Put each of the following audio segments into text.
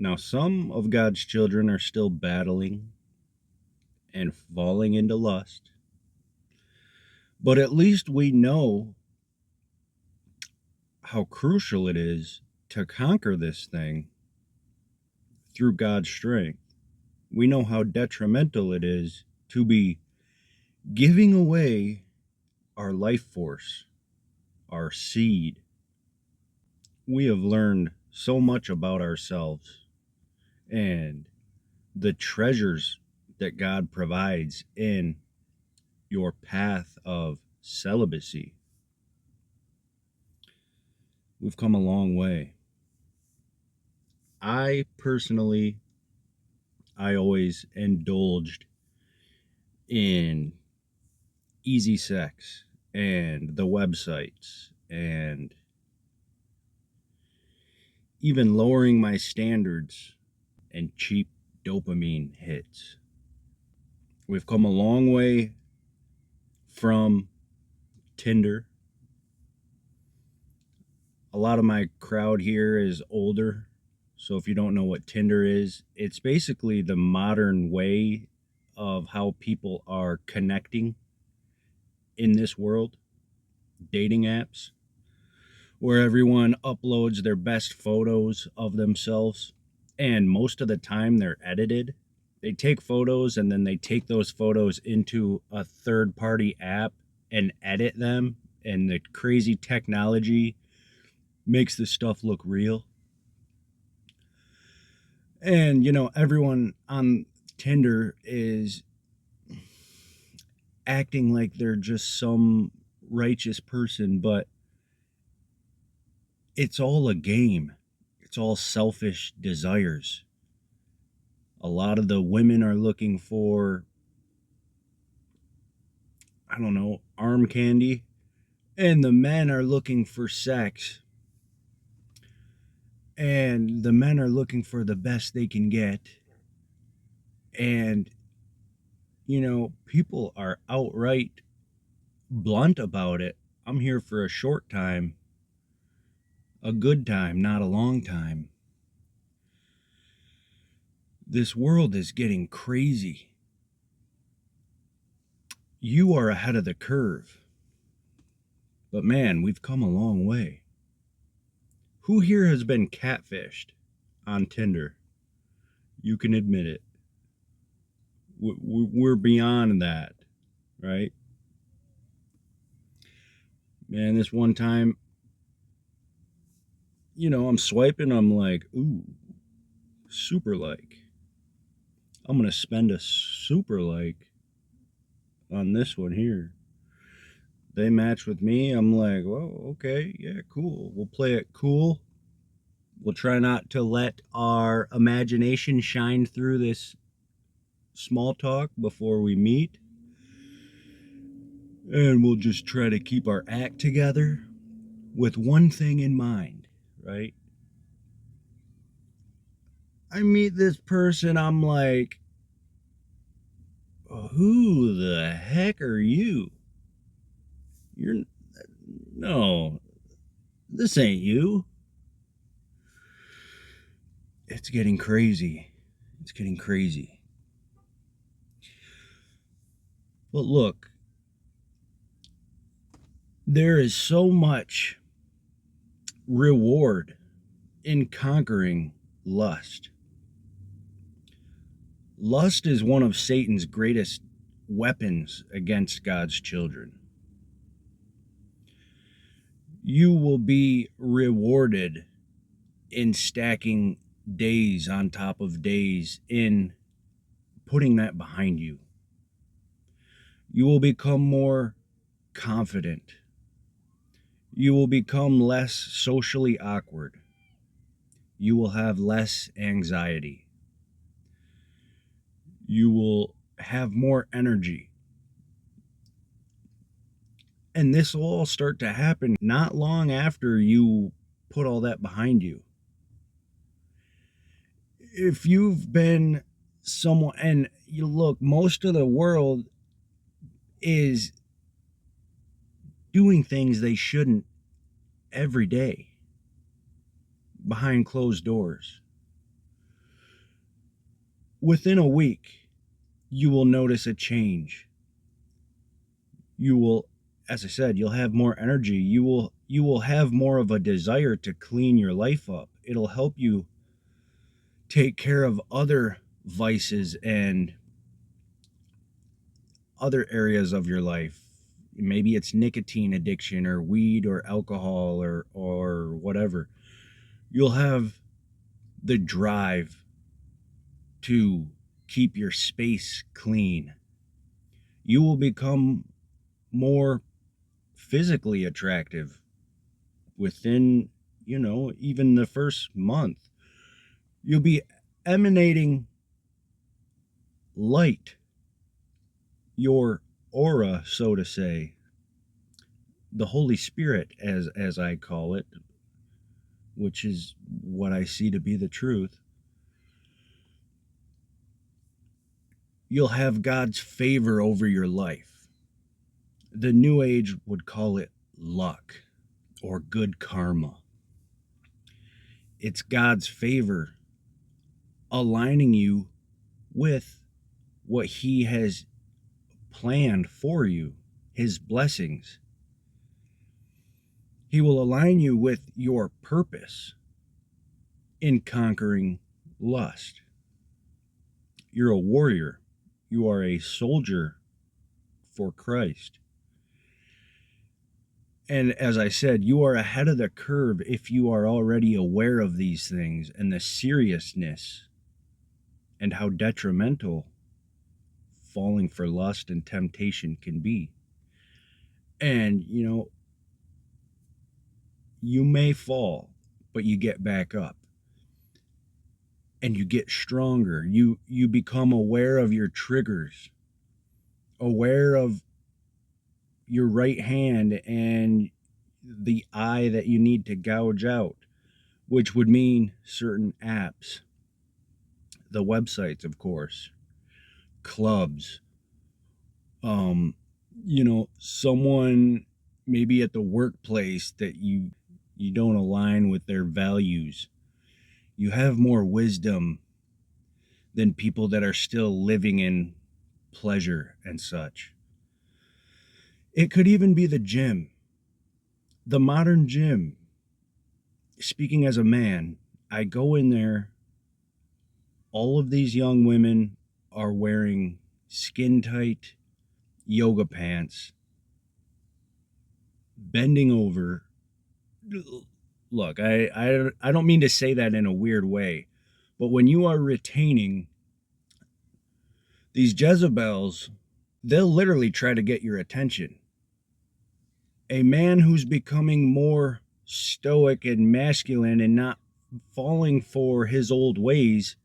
Now, some of God's children are still battling and falling into lust, but at least we know how crucial it is to conquer this thing through God's strength. We know how detrimental it is to be giving away our life force, our seed. We have learned so much about ourselves and the treasures that God provides in your path of celibacy. We've come a long way. I personally, I always indulged in easy sex and the websites and even lowering my standards and cheap dopamine hits. We've come a long way from Tinder. A lot of my crowd here is older. So if you don't know what Tinder is, it's basically the modern way of how people are connecting in this world, dating apps, where everyone uploads their best photos of themselves. And most of the time they're edited. They take photos and then they take those photos into a third party app and edit them. And the crazy technology makes this stuff look real. And, everyone on Tinder is acting like they're just some righteous person, but it's all a game. It's all selfish desires. A lot of the women are looking for, I don't know, arm candy, and the men are looking for sex. And the men are looking for the best they can get. And, people are outright blunt about it. I'm here for a short time, a good time, not a long time. This world is getting crazy. You are ahead of the curve. But man, we've come a long way. Who here has been catfished on Tinder? You can admit it. We're beyond that, right? Man, this one time, I'm swiping, I'm like, ooh, super like. I'm going to spend a super like on this one here. They match with me. I'm like, well, okay, yeah, cool. We'll play it cool. We'll try not to let our imagination shine through this small talk before we meet. And we'll just try to keep our act together with one thing in mind, right? I meet this person, I'm like, who the heck are you? You're, no, this ain't you. It's getting crazy. It's getting crazy. But look, there is so much reward in conquering lust. Lust is one of Satan's greatest weapons against God's children. You will be rewarded in stacking days on top of days, in putting that behind you. You will become more confident. You will become less socially awkward. You will have less anxiety. You will have more energy. And this will all start to happen not long after you put all that behind you. If you've been someone, and you look, most of the world is doing things they shouldn't every day behind closed doors. Within a week, you will notice a change. You will, as I said, you'll have more energy. You will have more of a desire to clean your life up. It'll help you take care of other vices and other areas of your life. Maybe it's nicotine addiction or weed or alcohol or whatever. You'll have the drive to keep your space clean. You will become more physically attractive within, even the first month. You'll be emanating light, your aura, so to say, the Holy Spirit, as I call it, which is what I see to be the truth. You'll have God's favor over your life. The New Age would call it luck or good karma. It's God's favor aligning you with what He has planned for you, His blessings. He will align you with your purpose in conquering lust. You're a warrior. You are a soldier for Christ. And as I said, you are ahead of the curve if you are already aware of these things and the seriousness and how detrimental falling for lust and temptation can be. And, you may fall, but you get back up and you get stronger. You become aware of your triggers, aware of your right hand and the eye that you need to gouge out, which would mean certain apps, the websites, of course, clubs, someone maybe at the workplace that you don't align with their values. You have more wisdom than people that are still living in pleasure and such. It could even be the gym, the modern gym. Speaking as a man, I go in there, all of these young women are wearing skin tight yoga pants, bending over. Look, I don't mean to say that in a weird way, but when you are retaining these Jezebels, they'll literally try to get your attention. A man who's becoming more stoic and masculine and not falling for his old ways,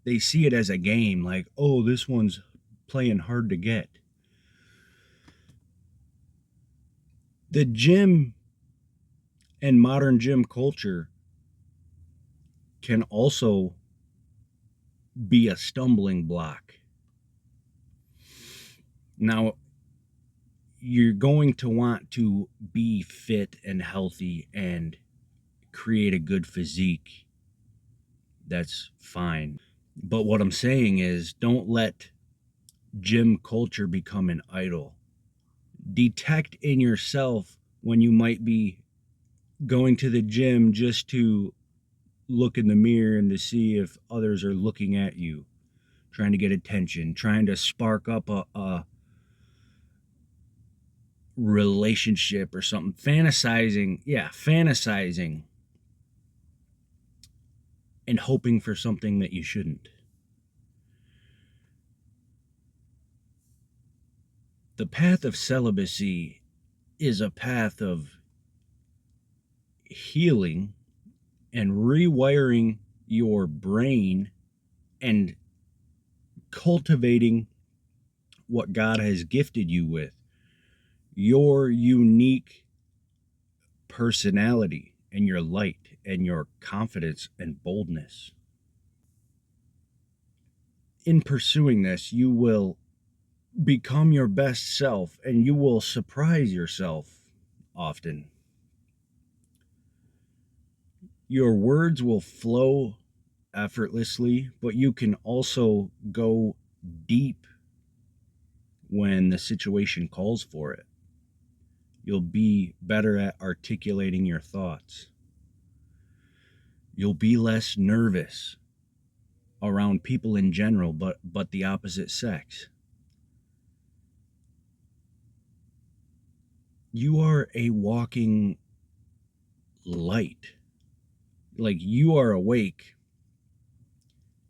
they see it as a game, like, oh, this one's playing hard to get. The gym and modern gym culture can also be a stumbling block. Now, you're going to want to be fit and healthy and create a good physique. That's fine. But what I'm saying is, don't let gym culture become an idol. Detect in yourself when you might be going to the gym just to look in the mirror and to see if others are looking at you, trying to get attention, trying to spark up a relationship or something, fantasizing and hoping for something that you shouldn't. The path of celibacy is a path of healing and rewiring your brain and cultivating what God has gifted you with, your unique personality and your light and your confidence and boldness. In pursuing this, you will become your best self and you will surprise yourself often. Your words will flow effortlessly, but you can also go deep when the situation calls for it. You'll be better at articulating your thoughts. You'll be less nervous around people in general, but the opposite sex. You are a walking light. Like, you are awake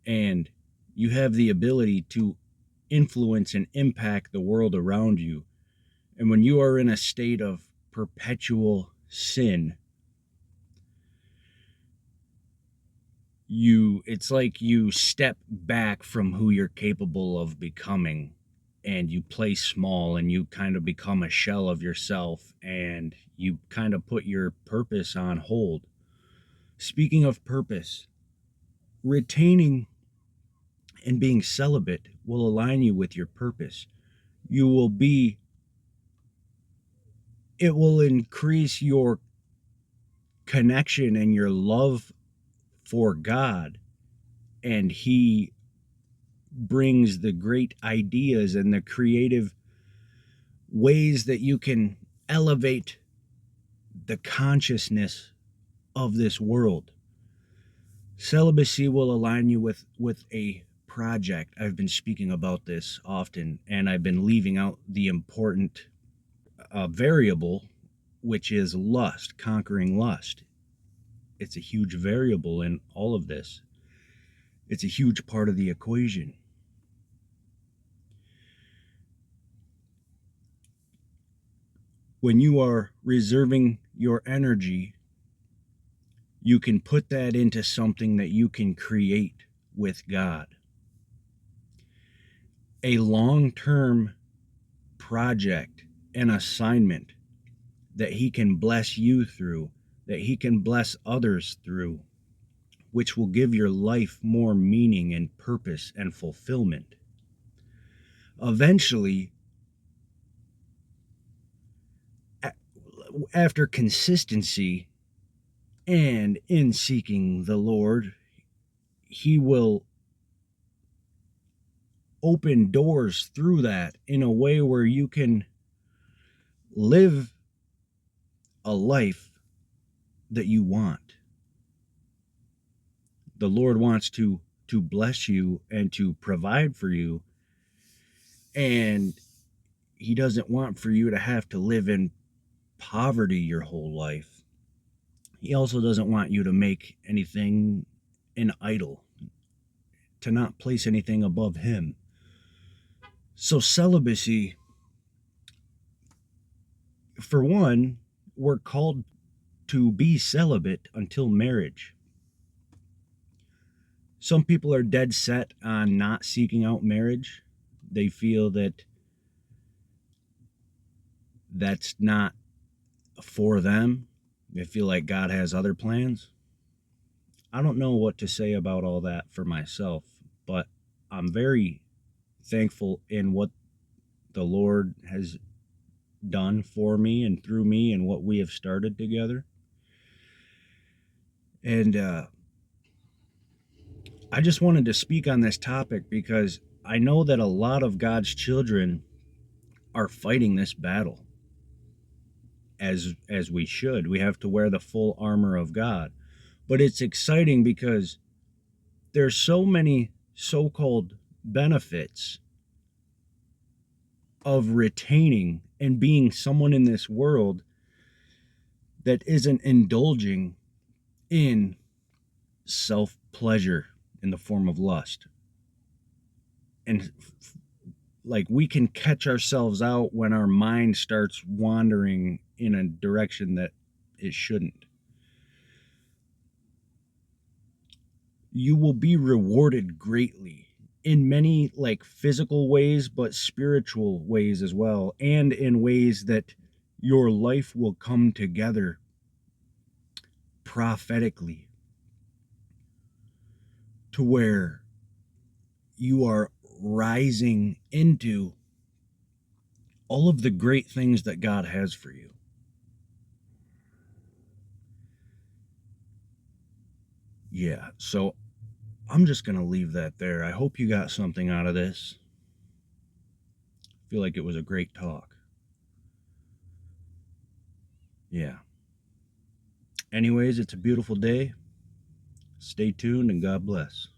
and you have the ability to influence and impact the world around you. And when you are in a state of perpetual sin, it's like you step back from who you're capable of becoming, and you play small, and you kind of become a shell of yourself, and you kind of put your purpose on hold. Speaking of purpose, retaining and being celibate will align you with your purpose. You will be, it will increase your connection and your love for God, and He brings the great ideas and the creative ways that you can elevate the consciousness of this world. Celibacy will align you with a project. I've been speaking about this often, and I've been leaving out the important variable, which is lust, conquering lust. It's a huge variable in all of this. It's a huge part of the equation. When you are reserving your energy, you can put that into something that you can create with God. A long-term project, an assignment that He can bless you through, that He can bless others through, which will give your life more meaning and purpose and fulfillment. Eventually, after consistency and in seeking the Lord, He will open doors through that in a way where you can live a life that you want. The Lord wants to bless you and to provide for you, and He doesn't want for you to have to live in poverty your whole life. He also doesn't want you to make anything an idol, to not place anything above Him. So celibacy, for one, we're called to be celibate until marriage. Some people are dead set on not seeking out marriage. They feel that that's not for them. They feel like God has other plans. I don't know what to say about all that for myself, but I'm very thankful in what the Lord has done for me and through me and what we have started together. And I just wanted to speak on this topic because I know that a lot of God's children are fighting this battle, as we should. We have to wear the full armor of God. But it's exciting because there's so many so-called benefits of retaining and being someone in this world that isn't indulging in self-pleasure in the form of lust. And like, we can catch ourselves out when our mind starts wandering in a direction that it shouldn't. You will be rewarded greatly in many, like, physical ways, but spiritual ways as well, and in ways that your life will come together prophetically, to where you are rising into all of the great things that God has for you. Yeah, so I'm just going to leave that there. I hope you got something out of this. I feel like it was a great talk. Yeah. Anyways, it's a beautiful day. Stay tuned and God bless.